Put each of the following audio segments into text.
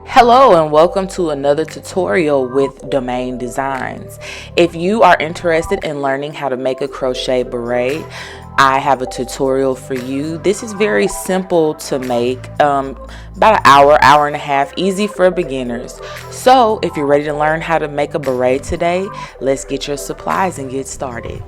Hello and welcome to another tutorial with Deauxmane Designs. If you are interested in learning how to make a crochet beret, I have a tutorial for you. This is very simple to make, about an hour and a half, easy for beginners. So if you're ready to learn how to make a beret today, let's get your supplies and get started.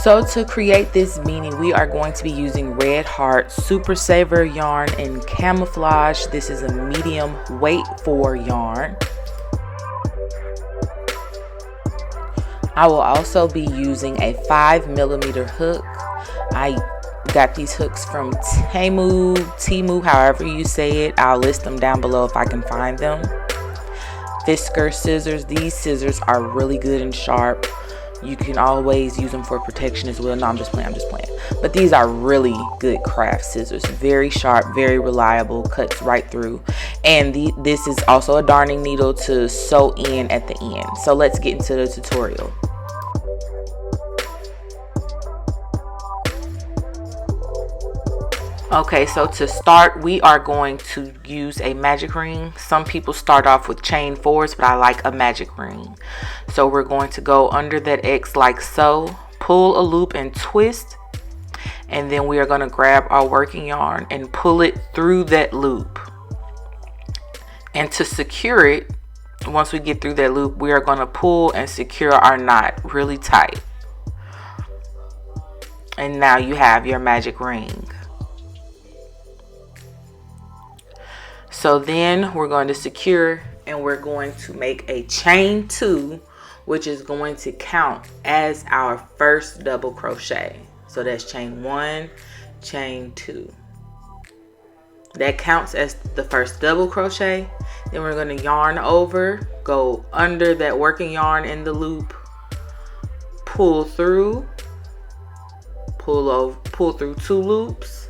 So to create this beanie, we are going to be using red Heart Super Saver yarn in camouflage. This is a medium weight 4 yarn. I will also be using a 5mm hook. I got these hooks from Temu, however you say it. I'll list them down below if I can find them. Fisker scissors. These scissors are really good and sharp. You can always use them for protection as well. No, I'm just playing. But these are really good craft scissors. Very sharp, very reliable, cuts right through. And this is also a darning needle to sew in at the end. So let's get into the tutorial. Okay, so to start, we are going to use a magic ring. Some people start off with chain 4s, but I like a magic ring. So we're going to go under that X like so, pull a loop and twist, and then we are going to grab our working yarn and pull it through that loop. And to secure it, once we get through that loop, we are going to pull and secure our knot really tight. And now you have your magic ring. So then we're going to secure, and we're going to make a chain 2, which is going to count as our first double crochet. So that's chain 1, chain 2. That counts as the first double crochet. Then we're going to yarn over, go under that working yarn in the loop, pull through, pull through 2 loops,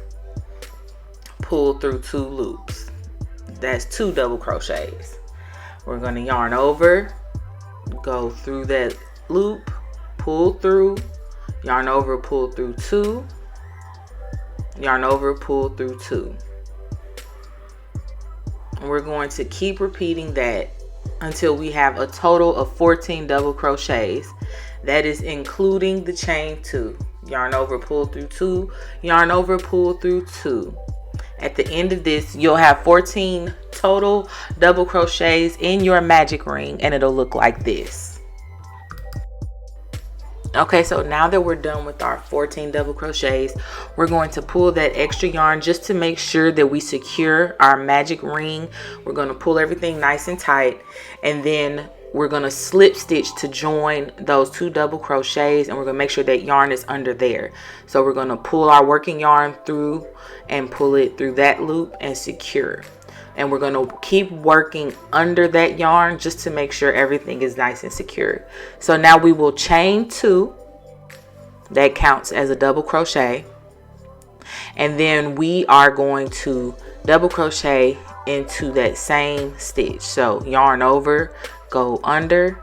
pull through 2 loops. That's 2 double crochets. We're going to yarn over, go through that loop, pull through, yarn over, pull through 2, yarn over, pull through 2. And we're going to keep repeating that until we have a total of 14 double crochets. That is including the chain 2. Yarn over, pull through 2, yarn over, pull through 2. At the end of this, you'll have 14 total double crochets in your magic ring, and it'll look like this. Okay, so now that we're done with our 14 double crochets, we're going to pull that extra yarn just to make sure that we secure our magic ring. We're going to pull everything nice and tight, and then we're going to slip stitch to join those 2 double crochets, and we're going to make sure that yarn is under there. So we're going to pull our working yarn through and pull it through that loop and secure. And we're going to keep working under that yarn just to make sure everything is nice and secure. So now we will chain 2. That counts as a double crochet. And then we are going to double crochet into that same stitch. So yarn over, go under,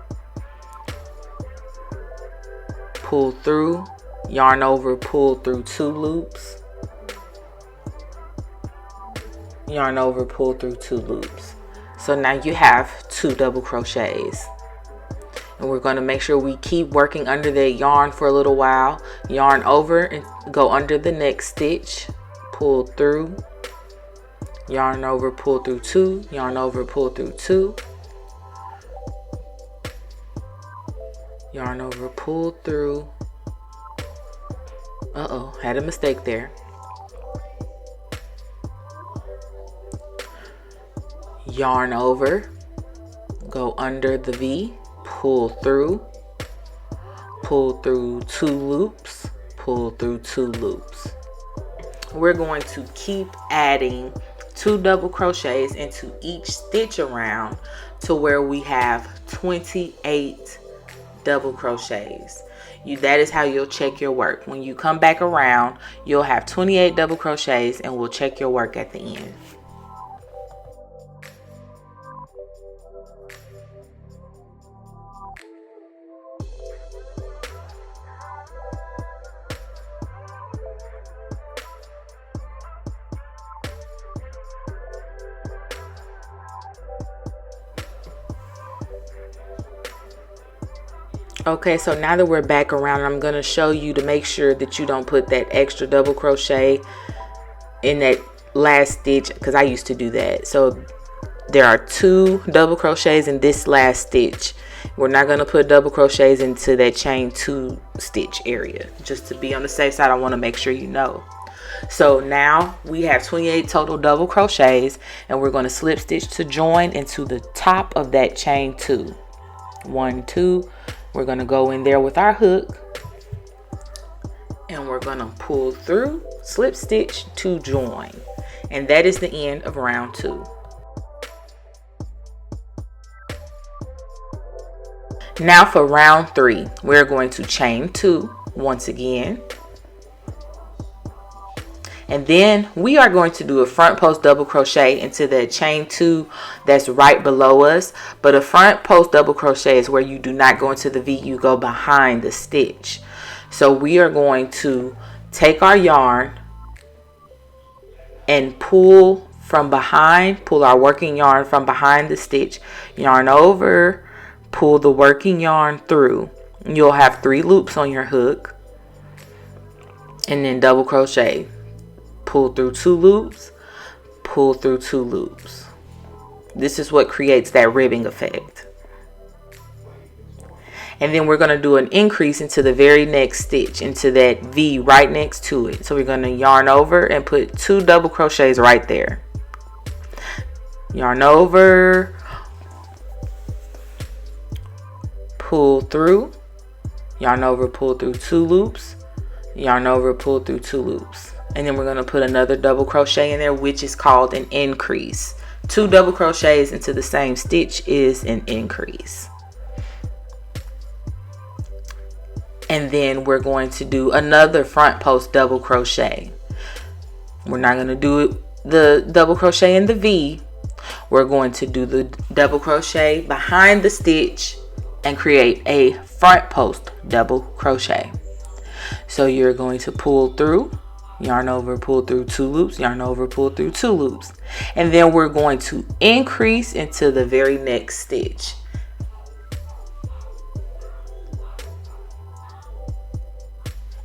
pull through, yarn over, pull through 2 loops, yarn over, pull through 2 loops. So now you have 2 double crochets. And we're going to make sure we keep working under that yarn for a little while. Yarn over and go under the next stitch, pull through, yarn over, pull through 2, yarn over, pull through 2, yarn over, pull through. Had a mistake there. Yarn over, go under the V, pull through 2 loops, pull through 2 loops. We're going to keep adding 2 double crochets into each stitch around to where we have 28 double crochets. That is how you'll check your work. When you come back around, you'll have 28 double crochets, and we'll check your work at the end. Okay, so now that we're back around, I'm going to show you to make sure that you don't put that extra double crochet in that last stitch, because I used to do that. So there are 2 double crochets in this last stitch. We're not going to put double crochets into that chain 2 stitch area, just to be on the safe side. I want to make sure you know. So now we have 28 total double crochets, and we're going to slip stitch to join into the top of that chain 2. 1, 2. We're going to go in there with our hook, and we're going to pull through, slip stitch to join, and that is the end of round 2. Now for round 3, we're going to chain 2 once again, and then we are going to do a front post double crochet into the chain 2 that's right below us. But a front post double crochet is where you do not go into the V, you go behind the stitch. So we are going to take our yarn and pull from behind, pull our working yarn from behind the stitch, yarn over, pull the working yarn through. You'll have 3 loops on your hook, and then double crochet. Pull through 2 loops, pull through 2 loops. This is what creates that ribbing effect. And then we're going to do an increase into the very next stitch, into that V right next to it. So we're going to yarn over and put 2 double crochets right there. Yarn over, pull through, yarn over, pull through 2 loops, yarn over, pull through 2 loops. And then we're going to put another double crochet in there, which is called an increase. 2 double crochets into the same stitch is an increase. And then we're going to do another front post double crochet. We're not going to do the double crochet in the V. We're going to do the double crochet behind the stitch and create a front post double crochet. So you're going to pull through, yarn over, pull through 2 loops, yarn over, pull through 2 loops, and then we're going to increase into the very next stitch.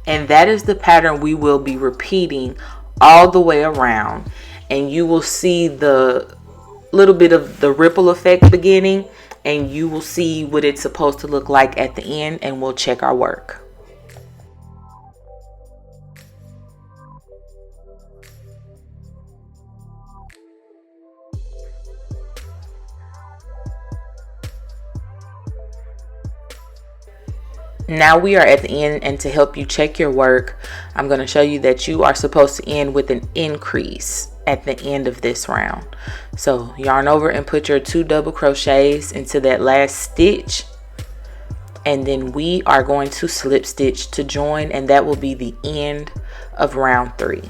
And that is the pattern we will be repeating all the way around, and you will see the little bit of the ripple effect beginning, and you will see what it's supposed to look like at the end, and we'll check our work. Now we are at the end, and to help you check your work, I'm going to show you that you are supposed to end with an increase at the end of this round. So yarn over and put your 2 double crochets into that last stitch, and then we are going to slip stitch to join, and that will be the end of round 3.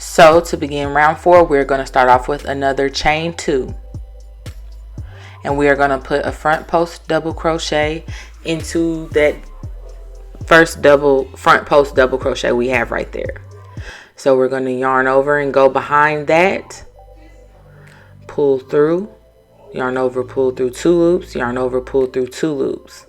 So to begin round 4, we're going to start off with another chain 2, and we are going to put a front post double crochet into that first front post double crochet we have right there. So we're going to yarn over and go behind that, pull through, yarn over, pull through 2 loops, yarn over, pull through 2 loops.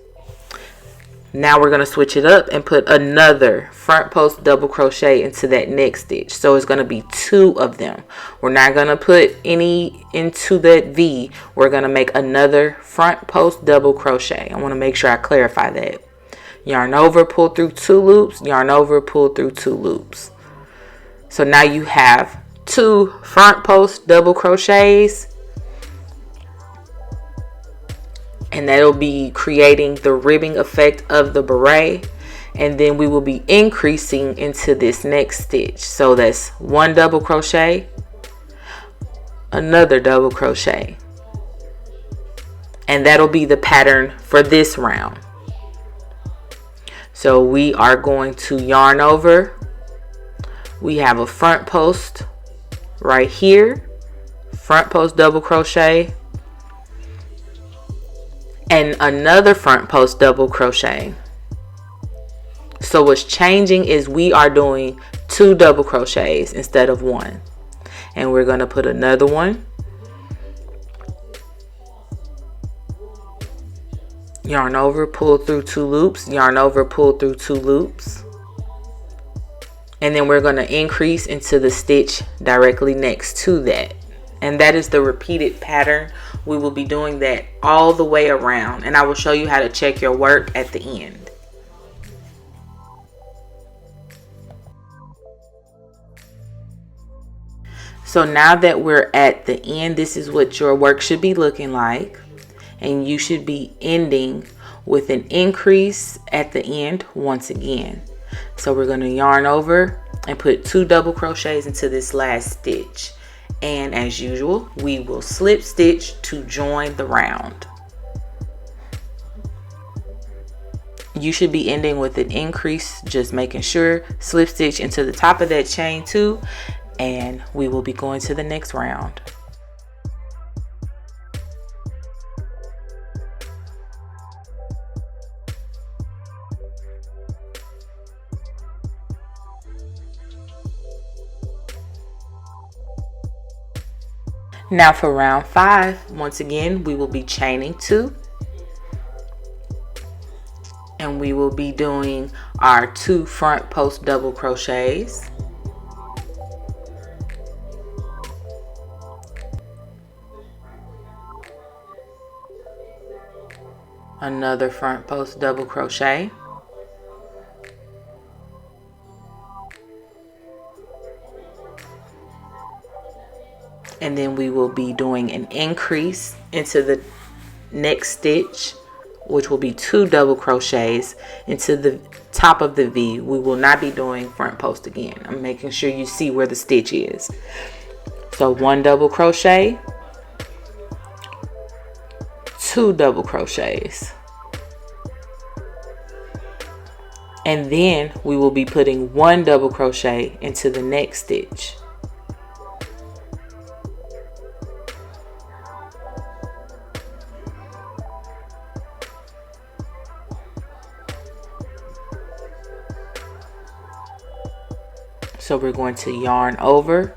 Now we're going to switch it up and put another front post double crochet into that next stitch. So it's going to be 2 of them. We're not going to put any into that V. We're going to make another front post double crochet. I want to make sure I clarify that. Yarn over, pull through 2 loops, yarn over, pull through 2 loops. So now you have 2 front post double crochets, and that'll be creating the ribbing effect of the beret. And then we will be increasing into this next stitch. So that's 1 double crochet, another double crochet, and that'll be the pattern for this round. So we are going to yarn over. We have a front post right here, front post double crochet and another front post double crochet. So what's changing is we are doing 2 double crochets instead of 1. And we're going to put another one, yarn over, pull through 2 loops, yarn over, pull through 2 loops. And then we're going to increase into the stitch directly next to that. And that is the repeated pattern. We will be doing that all the way around. And I will show you how to check your work at the end. So now that we're at the end, this is what your work should be looking like. And you should be ending with an increase at the end once again. So we're going to yarn over and put 2 double crochets into this last stitch. And as usual, we will slip stitch to join the round. You should be ending with an increase, just making sure, slip stitch into the top of that chain 2, and we will be going to the next round. Now for round 5, once again, we will be chaining 2. And we will be doing our 2 front post double crochets. Another front post double crochet. And then we will be doing an increase into the next stitch, which will be 2 double crochets into the top of the V. We will not be doing front post again. I'm making sure you see where the stitch is. So 1 double crochet, 2 double crochets. And then we will be putting 1 double crochet into the next stitch. So we're going to yarn over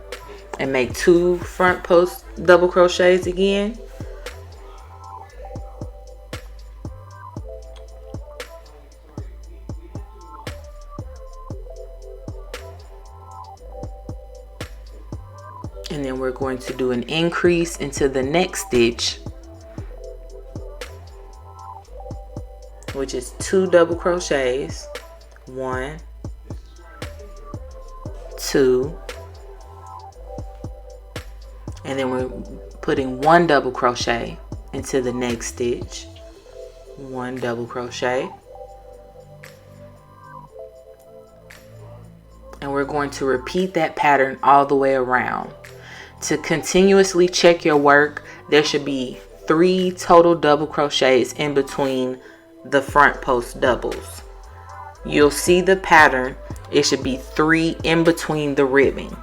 and make 2 front post double crochets again. And then we're going to do an increase into the next stitch, which is 2 double crochets. 1, 2, and then we're putting 1 double crochet into the next stitch. 1 double crochet. And we're going to repeat that pattern all the way around. To continuously check your work, there should be 3 total double crochets in between the front post doubles. You'll see the pattern. It should be 3 in between the ribbing.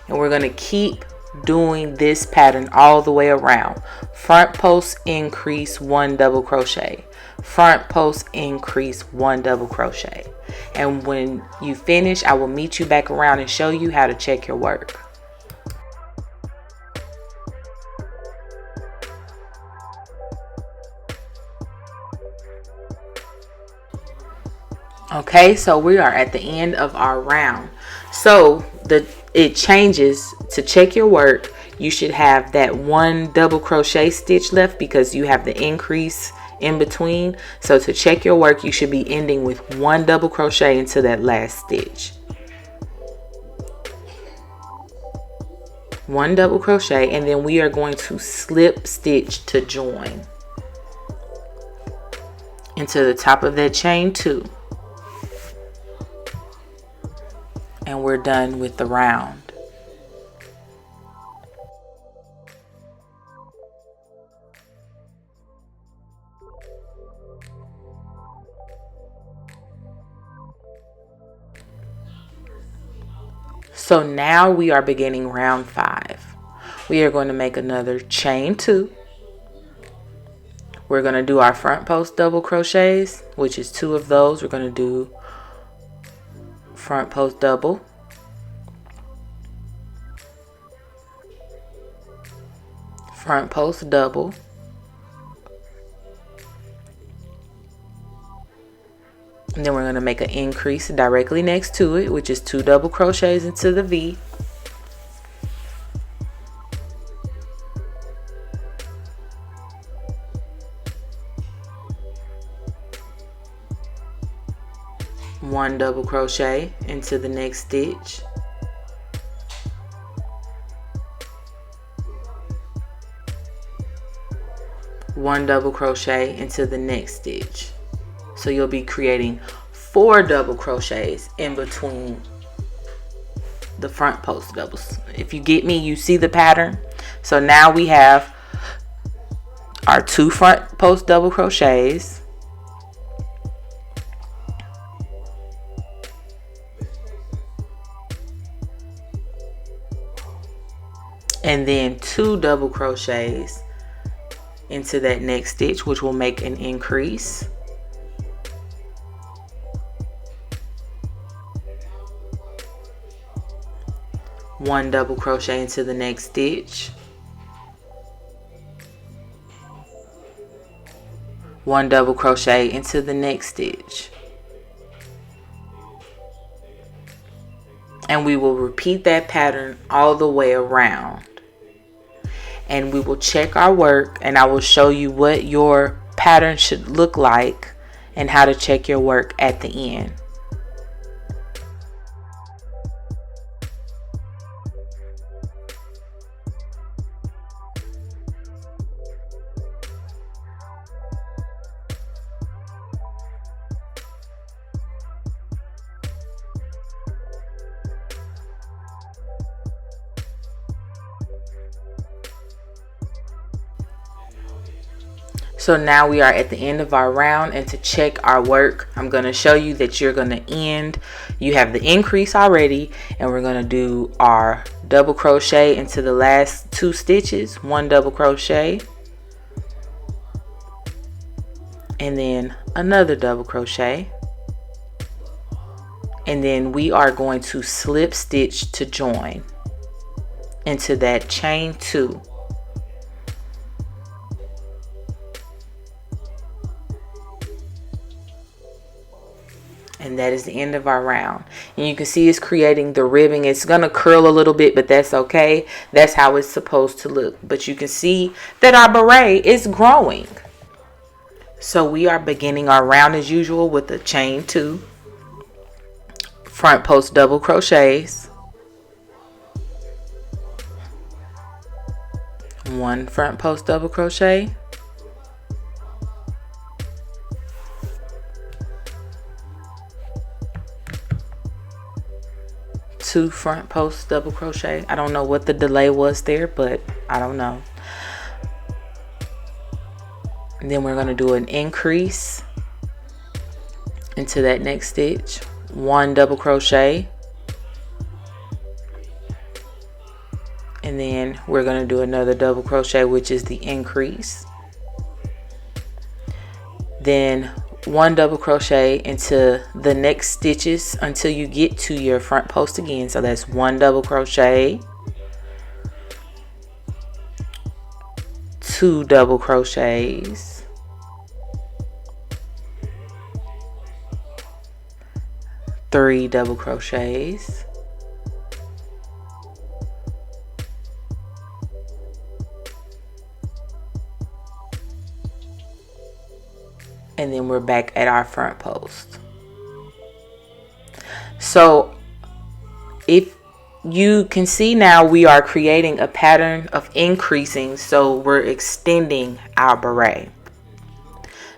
And we're going to keep doing this pattern all the way around. Front post increase, 1 double crochet. Front post increase, 1 double crochet. And when you finish, I will meet you back around and show you how to check your work. Okay, so we are at the end of our round. So it changes. To check your work, you should have that 1 double crochet stitch left because you have the increase in between. So to check your work, you should be ending with 1 double crochet into that last stitch. 1 double crochet, and then we are going to slip stitch to join into the top of that chain 2. And we're done with the round. So now we are beginning round 5. we are going to make another chain 2. We're going to do our front post double crochets, which is 2 of those. We're going to do front post double, front post double, and then we're going to make an increase directly next to it, which is 2 double crochets into the V. One double crochet into the next stitch, one double crochet into the next stitch. So you'll be creating 4 double crochets in between the front post doubles. If you get me, you see the pattern. So now we have our 2 front post double crochets, and then 2 double crochets into that next stitch, which will make an increase. One double crochet into the next stitch, one double crochet into the next stitch, and we will repeat that pattern all the way around. And we will check our work, and I will show you what your pattern should look like and how to check your work at the end. So now we are at the end of our round, and to check our work, I'm going to show you that you're going to end. You have the increase already, and we're going to do our double crochet into the last 2 stitches, 1 double crochet, and then another double crochet, and then we are going to slip stitch to join into that chain 2. And that is the end of our round. And you can see it's creating the ribbing. It's going to curl a little bit, but that's okay. That's how it's supposed to look. But you can see that our beret is growing. So we are beginning our round as usual with a chain 2, front post double crochets, 1 front post double crochet, 2 front post double crochet. I don't know what the delay was there, but I don't know. And then we're going to do an increase into that next stitch, 1 double crochet, and then we're going to do another double crochet, which is the increase, then 1 double crochet into the next stitches until you get to your front post again. So that's 1 double crochet, 2 double crochets, 3 double crochets, and then we're back at our front post. So if you can see now, we are creating a pattern of increasing, so we're extending our beret.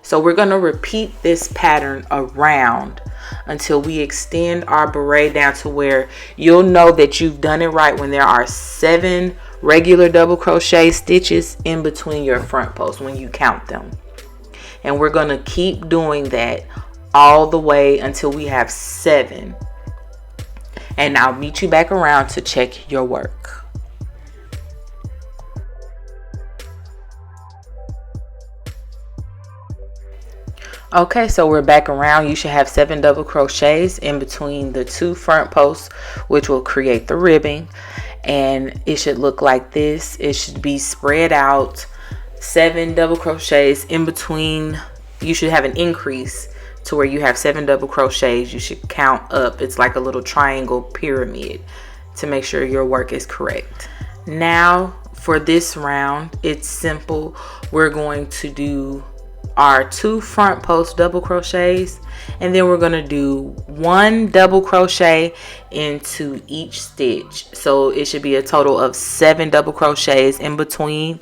So we're going to repeat this pattern around until we extend our beret down to where you'll know that you've done it right when there are 7 regular double crochet stitches in between your front posts when you count them. And we're going to keep doing that all the way until we have 7. And I'll meet you back around to check your work. Okay, so we're back around. You should have 7 double crochets in between the 2 front posts, which will create the ribbing. And it should look like this. It should be spread out, 7 double crochets in between. You should have an increase to where you have 7 double crochets. You should count up. It's like a little triangle pyramid to make sure your work is correct. Now for this round, it's simple. We're going to do our 2 front post double crochets, and then we're going to do 1 double crochet into each stitch. So it should be a total of 7 double crochets in between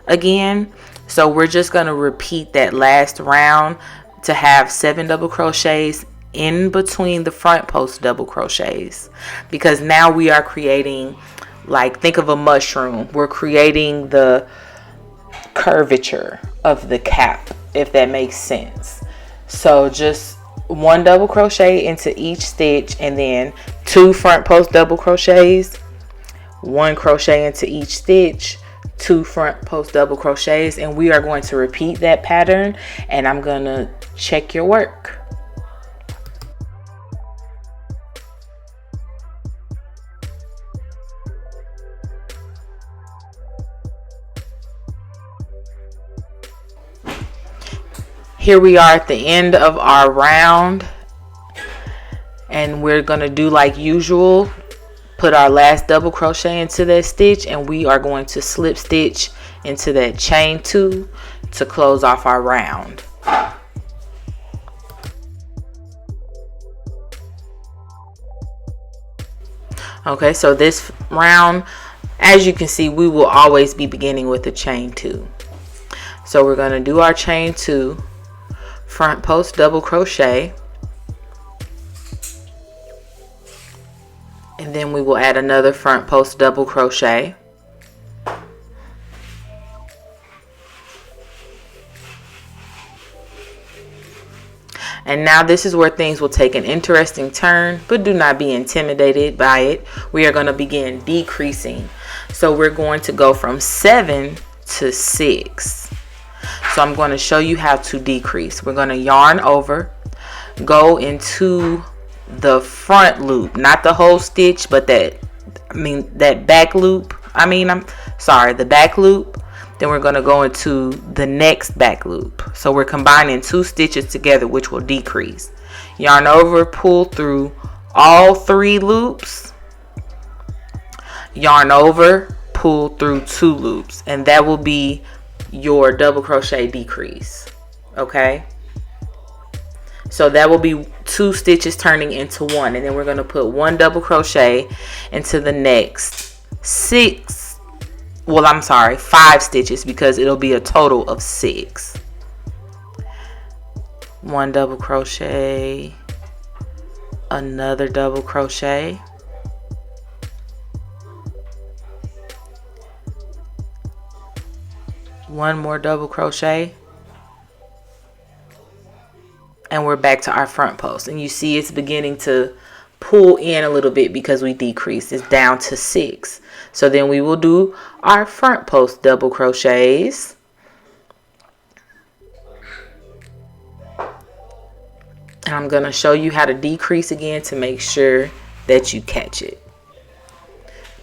again. So we're just going to repeat that last round to have 7 double crochets in between the front post double crochets, because now we are creating, like, think of a mushroom. We're creating the curvature of the cap, if that makes sense. So just 1 double crochet into each stitch, and then 2 front post double crochets, 1 crochet into each stitch, 2 front post double crochets, and we are going to repeat that pattern, and I'm gonna check your work. Here we are at the end of our round, and we're going to do like usual, put our last double crochet into that stitch, and we are going to slip stitch into that chain 2 to close off our round. Okay, so this round, as you can see, we will always be beginning with a chain 2. So we're going to do our chain 2, front post double crochet, and then we will add another front post double crochet, and now this is where things will take an interesting turn, but do not be intimidated by it. We are going to begin decreasing. So we're going to go from 7 to 6. So I'm going to show you how to decrease. We're going to yarn over, go into the front loop, not the whole stitch, but that back loop. The back loop. Then we're going to go into the next back loop. So we're combining 2 stitches together, which will decrease. Yarn over, pull through all 3 loops. Yarn over, pull through 2 loops, and that will be your double crochet decrease. Okay, so that will be 2 stitches turning into 1, and then we're going to put 1 double crochet into the next 5 stitches, because it'll be a total of 6. 1 double crochet, another double crochet, one more double crochet, and we're back to our front post. And you see it's beginning to pull in a little bit because we decreased. It's down to 6. So then we will do our front post double crochets, and I'm going to show you how to decrease again to make sure that you catch it.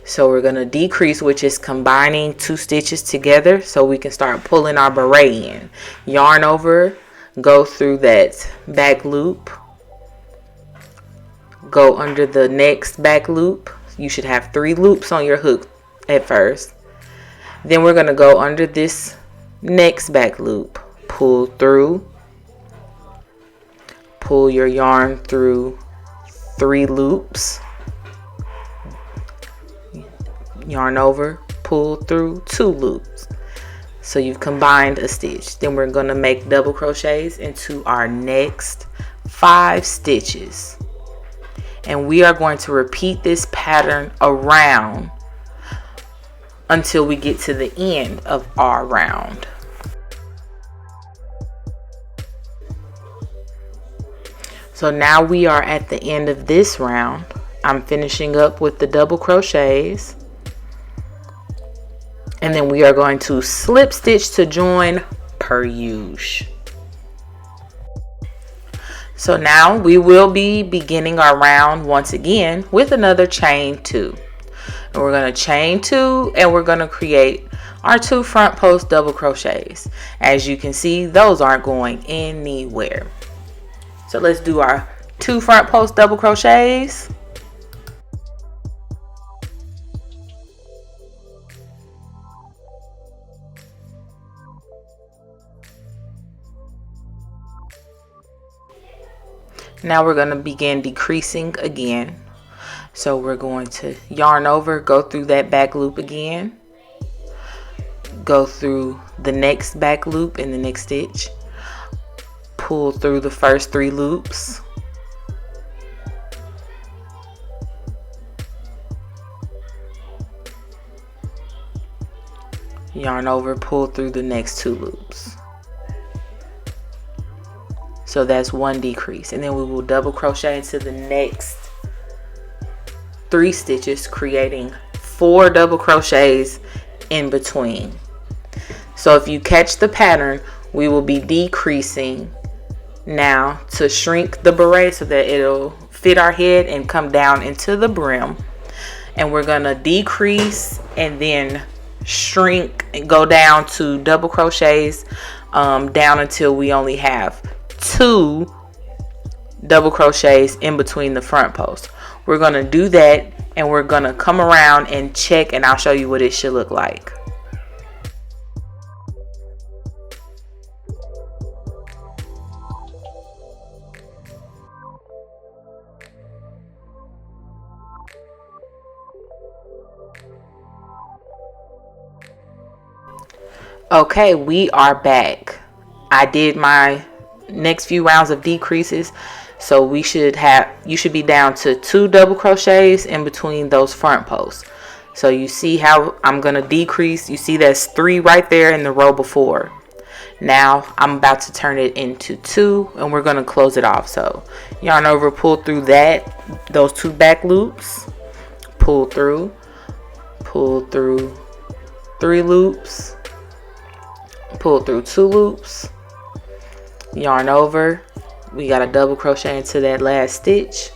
So we're going to decrease, which is combining 2 stitches together so we can start pulling our beret in. Yarn over, go through that back loop, go under the next back loop. You should have 3 loops on your hook at first. Then we're going to go under this next back loop, pull through, pull your yarn through 3 loops, yarn over, pull through 2 loops. So you've combined a stitch. Then we're going to make double crochets into our next 5 stitches, and we are going to repeat this pattern around until we get to the end of our round. So now we are at the end of this round. I'm finishing up with the double crochets, and then we are going to slip stitch to join per usual. So now we will be beginning our round once again with another chain 2. And we're going to chain 2 and we're going to create our 2 front post double crochets. As you can see, those aren't going anywhere. So let's do our 2 front post double crochets. Now we're going to begin decreasing again. So we're going to yarn over, go through that back loop again, go through the next back loop in the next stitch, pull through the first 3 loops, yarn over, pull through the next 2 loops. So that's 1 decrease, and then we will double crochet into the next 3 stitches, creating 4 double crochets in between. So if you catch the pattern, we will be decreasing now to shrink the beret so that it'll fit our head and come down into the brim. And we're gonna decrease and then shrink and go down to double crochets down until we only have 2 double crochets in between the front posts. We're going to do that and we're going to come around and check, and I'll show you what it should look like. Okay, we are back. I did my next few rounds of decreases, so you should be down to 2 double crochets in between those front posts. So you see how I'm gonna decrease. You see that's 3 right there in the row before. Now I'm about to turn it into 2 and we're gonna close it off. So yarn over, pull through those 2 back loops, pull through 3 loops, pull through 2 loops, yarn over, we got a double crochet into that last stitch,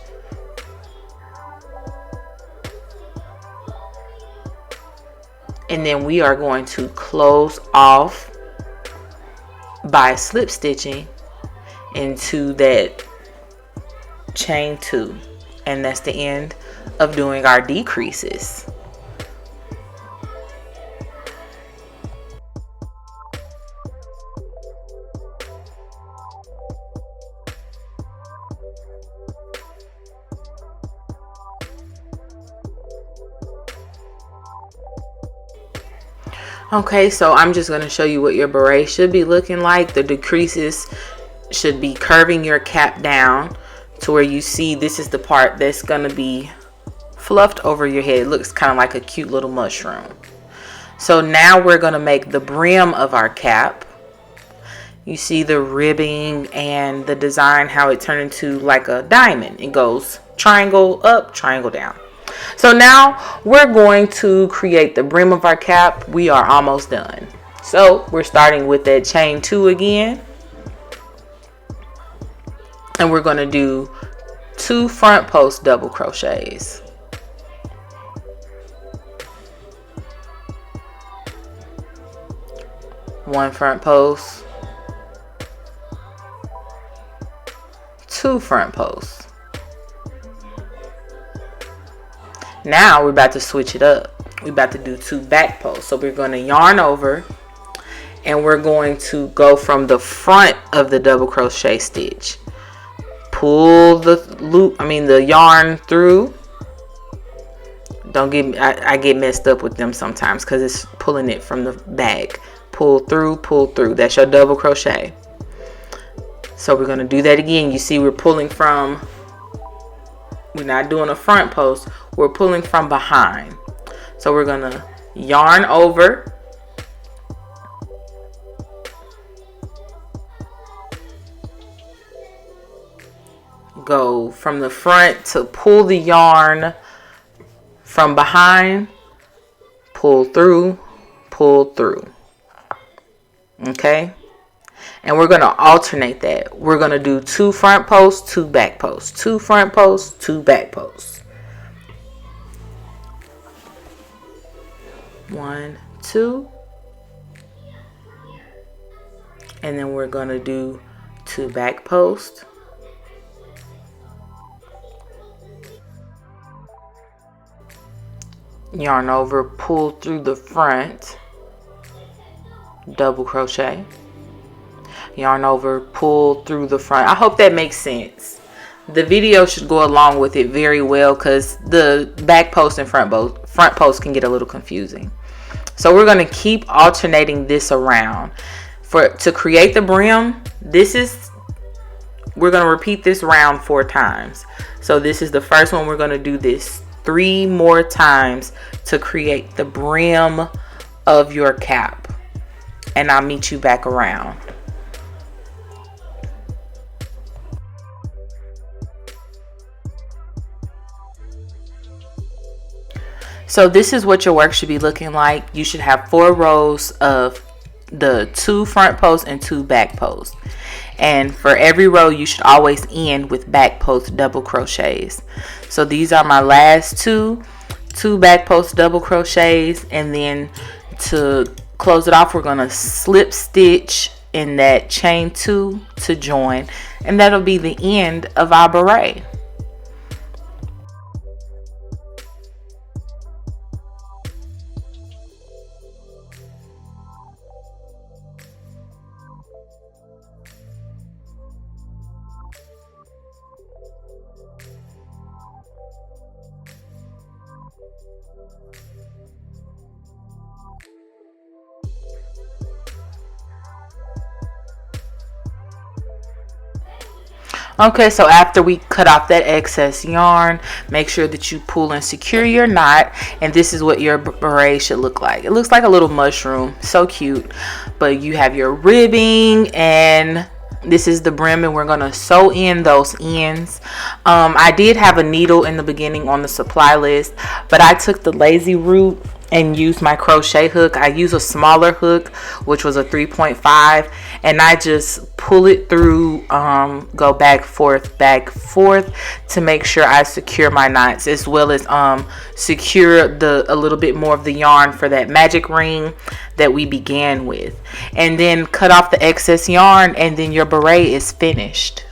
and then we are going to close off by slip stitching into that chain 2, and that's the end of doing our decreases. Okay, so I'm just going to show you what your beret should be looking like. The decreases should be curving your cap down to where you see this is the part that's going to be fluffed over your head. It looks kind of like a cute little mushroom. So now we're going to make the brim of our cap. You see the ribbing and the design, how it turned into like a diamond. It goes triangle up, triangle down. So now we're going to create the brim of our cap. We are almost done. So we're starting with that chain 2 again. And we're going to do 2 front post double crochets. One front post, 2 front posts. Now we're about to switch it up. We're about to do 2 back posts. So we're going to yarn over and we're going to go from the front of the double crochet stitch. Pull the yarn through. Don't get I get messed up with them sometimes because it's pulling it from the back. Pull through, pull through. That's your double crochet. So we're going to do that again. You see we're pulling from, we're not doing a front post, we're pulling from behind. So we're going to yarn over, go from the front to pull the yarn from behind, pull through, pull through. Okay, And we're going to alternate that. We're going to do 2 front posts, 2 back posts, 2 front posts, 2 back posts. 1, 2. And then we're going to do 2 back posts. Yarn over, pull through the front, double crochet. Yarn over, pull through the front. I hope that makes sense. The video should go along with it very well because the back post and front post can get a little confusing. So we're going to keep alternating this around. To create the brim, we're going to repeat this round 4 times. So this is the first one. We're going to do this 3 more times to create the brim of your cap. And I'll meet you back around. So this is what your work should be looking like. You should have 4 rows of the 2 front posts and 2 back posts. And for every row, you should always end with back post double crochets. So these are my last 2 back post double crochets. And then to close it off, we're going to slip stitch in that chain 2 to join. And that'll be the end of our beret. Okay, so after we cut off that excess yarn, make sure that you pull and secure your knot, and this is what your beret should look like. It looks like a little mushroom, so cute. But you have your ribbing, and this is the brim, and we're gonna sew in those ends. I did have a needle in the beginning on the supply list, but I took the lazy route and use my crochet hook. I use a smaller hook, which was a 3.5, and I just pull it through, go back forth to make sure I secure my knots, as well as secure a little bit more of the yarn for that magic ring that we began with. And then cut off the excess yarn, and then your beret is finished.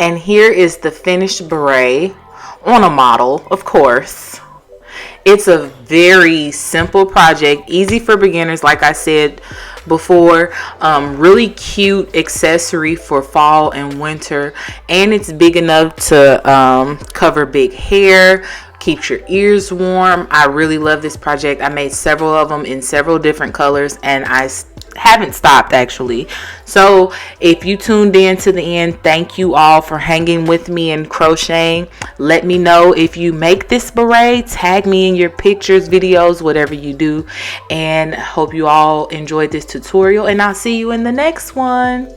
And here is the finished beret on a model, of course. It's a very simple project, easy for beginners, like I said before. Really cute accessory for fall and winter, and it's big enough to cover big hair, keeps your ears warm. I really love this project. I made several of them in several different colors, and I haven't stopped actually. So if you tuned in to the end, thank you all for hanging with me and crocheting. Let me know if you make this beret. Tag me in your pictures, videos, whatever you do, and hope you all enjoyed this tutorial, and I'll see you in the next one.